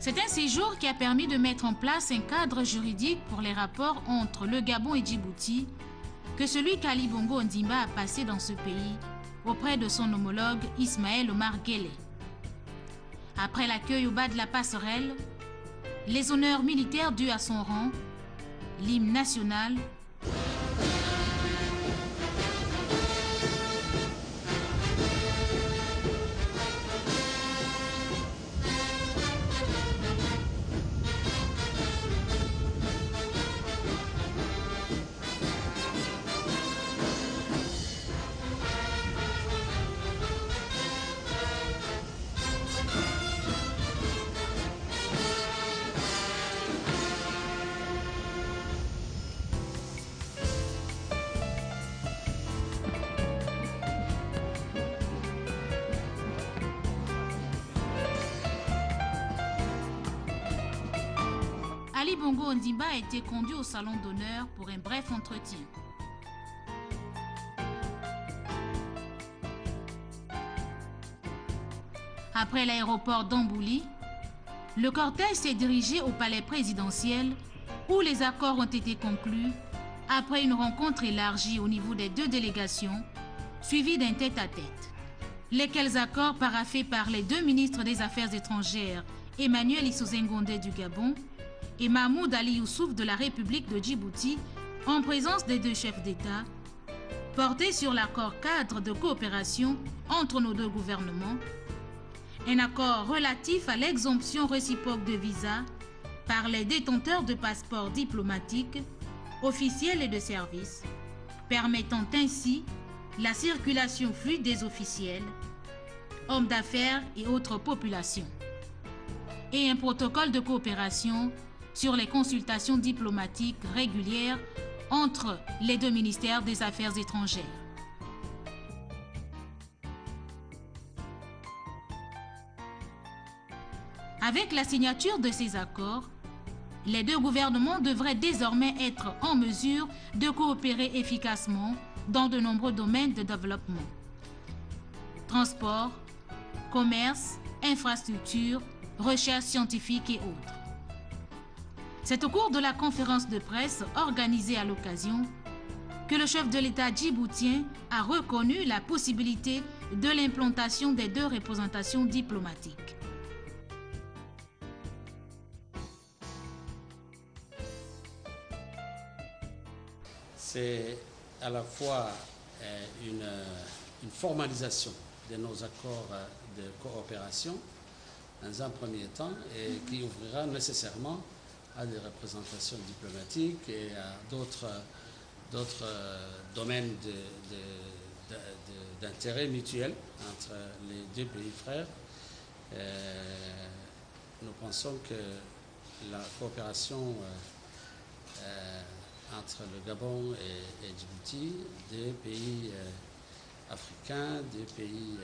C'est un séjour qui a permis de mettre en place un cadre juridique pour les rapports entre le Gabon et Djibouti que celui qu'Ali Bongo Ondimba a passé dans ce pays auprès de son homologue Ismaël Omar Guelleh. Après l'accueil au bas de la passerelle, les honneurs militaires dus à son rang, l'hymne national, Ali Bongo Ondimba a été conduit au salon d'honneur pour un bref entretien. Après l'aéroport d'Ambouli, le cortège s'est dirigé au palais présidentiel où les accords ont été conclus après une rencontre élargie au niveau des deux délégations, suivie d'un tête-à-tête. Lesquels accords paraphés par les deux ministres des Affaires étrangères, Emmanuel Issou Ngondé du Gabon et Mahmoud Ali Youssouf de la République de Djibouti, en présence des deux chefs d'État, portaient sur l'accord cadre de coopération entre nos deux gouvernements, un accord relatif à l'exemption réciproque de visa par les détenteurs de passeports diplomatiques, officiels et de service, permettant ainsi la circulation fluide des officiels, hommes d'affaires et autres populations, et un protocole de coopération sur les consultations diplomatiques régulières entre les deux ministères des Affaires étrangères. Avec la signature de ces accords, les deux gouvernements devraient désormais être en mesure de coopérer efficacement dans de nombreux domaines de développement. Transport, commerce, infrastructures, recherche scientifique et autres. C'est au cours de la conférence de presse organisée à l'occasion que le chef de l'État djiboutien a reconnu la possibilité de l'implantation des deux représentations diplomatiques. C'est à la fois une formalisation de nos accords de coopération dans un premier temps et qui ouvrira nécessairement à des représentations diplomatiques et à d'autres domaines d'intérêt mutuel entre les deux pays frères. Nous pensons que la coopération entre le Gabon et Djibouti, deux pays africains, deux pays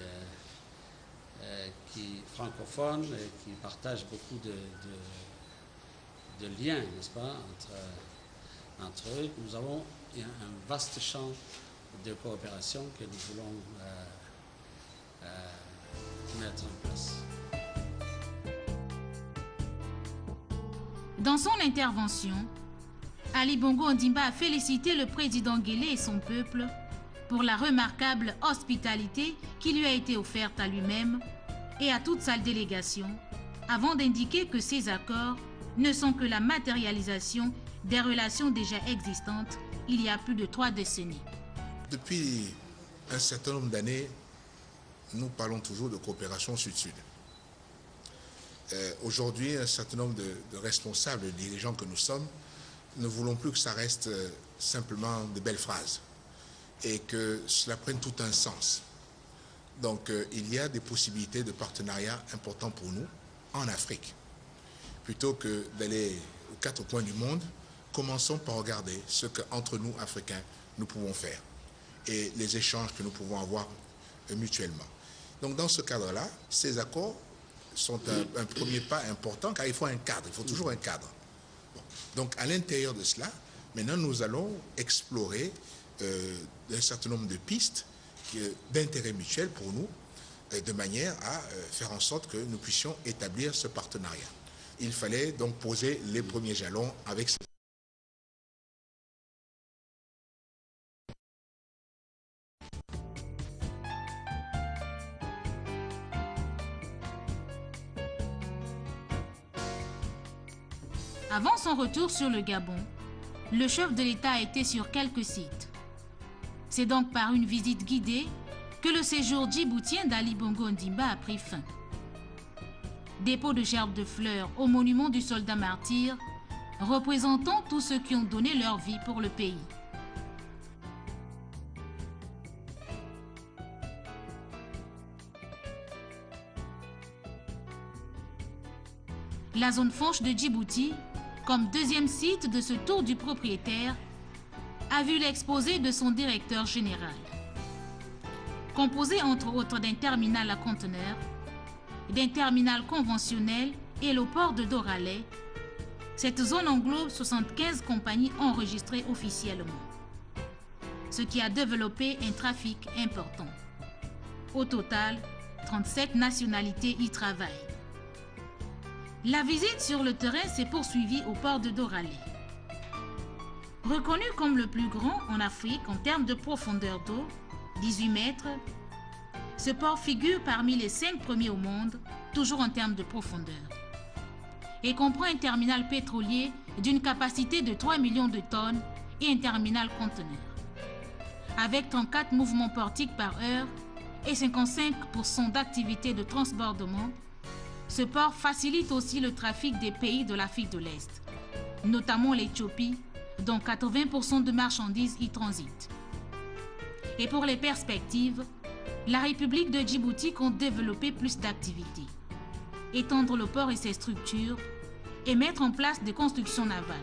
francophones qui partagent beaucoup de liens, n'est-ce pas, entre eux. Nous avons un vaste champ de coopération que nous voulons mettre en place. Dans son intervention, Ali Bongo Ondimba a félicité le président Guelleh et son peuple pour la remarquable hospitalité qui lui a été offerte à lui-même et à toute sa délégation, avant d'indiquer que ces accords ne sont que la matérialisation des relations déjà existantes il y a plus de 3 décennies. Depuis un certain nombre d'années, nous parlons toujours de coopération sud-sud. Aujourd'hui, un certain nombre de responsables, de dirigeants que nous sommes, ne voulons plus que ça reste simplement de belles phrases et que cela prenne tout un sens. Donc, il y a des possibilités de partenariat importants pour nous en Afrique. Plutôt que d'aller aux 4 coins du monde, commençons par regarder ce qu'entre nous, Africains, nous pouvons faire et les échanges que nous pouvons avoir mutuellement. Donc, dans ce cadre-là, ces accords sont un premier pas important car il faut un cadre, il faut toujours un cadre. Bon. Donc, à l'intérieur de cela, maintenant, nous allons explorer un certain nombre de pistes d'intérêt mutuel pour nous, de manière à faire en sorte que nous puissions établir ce partenariat. il fallait donc poser les premiers jalons avec ce... Avant son retour sur le Gabon, le chef de l'État a été sur quelques sites. C'est donc par une visite guidée que le séjour djiboutien d'Ali Bongo Ondimba a pris fin. Dépôt de gerbes de fleurs au monument du soldat martyr, représentant tous ceux qui ont donné leur vie pour le pays. La zone franche de Djibouti, comme deuxième site de ce tour du propriétaire, a vu l'exposé de son directeur général. Composé entre autres d'un terminal à conteneurs, d'un terminal conventionnel et le port de Doralais, cette zone englobe 75 compagnies enregistrées officiellement, ce qui a développé un trafic important. Au total, 37 nationalités y travaillent. La visite sur le terrain s'est poursuivie au port de Doralais. Reconnu comme le plus grand en Afrique en termes de profondeur d'eau, 18 mètres, ce port figure parmi les 5 premiers au monde, toujours en termes de profondeur, et comprend un terminal pétrolier d'une capacité de 3 millions de tonnes et un terminal conteneur. Avec 34 mouvements portiques par heure et 55% d'activité de transbordement, ce port facilite aussi le trafic des pays de l'Afrique de l'Est, notamment l'Éthiopie, dont 80% de marchandises y transitent. Et pour les perspectives, la République de Djibouti compte développer plus d'activités, étendre le port et ses structures et mettre en place des constructions navales.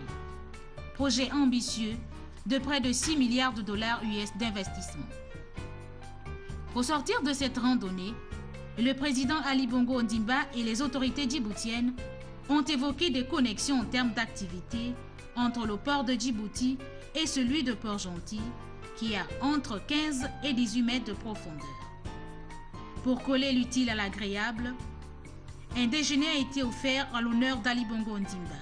Projet ambitieux de près de 6 milliards de dollars US d'investissement. Au sortir de cette randonnée, le président Ali Bongo Ondimba et les autorités djiboutiennes ont évoqué des connexions en termes d'activité entre le port de Djibouti et celui de Port-Gentil, qui a entre 15 et 18 mètres de profondeur. Pour coller l'utile à l'agréable, un déjeuner a été offert en l'honneur d'Ali Bongo Ondimba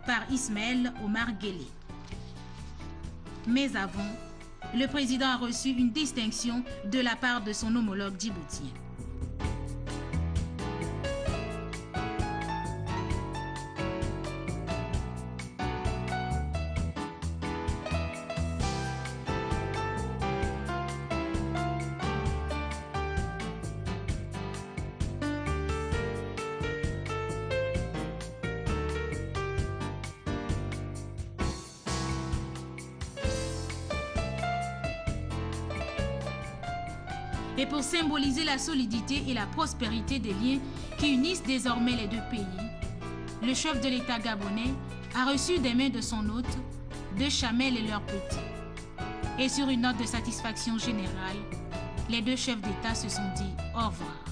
par Ismaël Omar Guelleh. Mais avant, le président a reçu une distinction de la part de son homologue djiboutien. Et pour symboliser la solidité et la prospérité des liens qui unissent désormais les deux pays, le chef de l'État gabonais a reçu des mains de son hôte 2 chamelles et leurs petits. Et sur une note de satisfaction générale, les 2 chefs d'État se sont dit au revoir.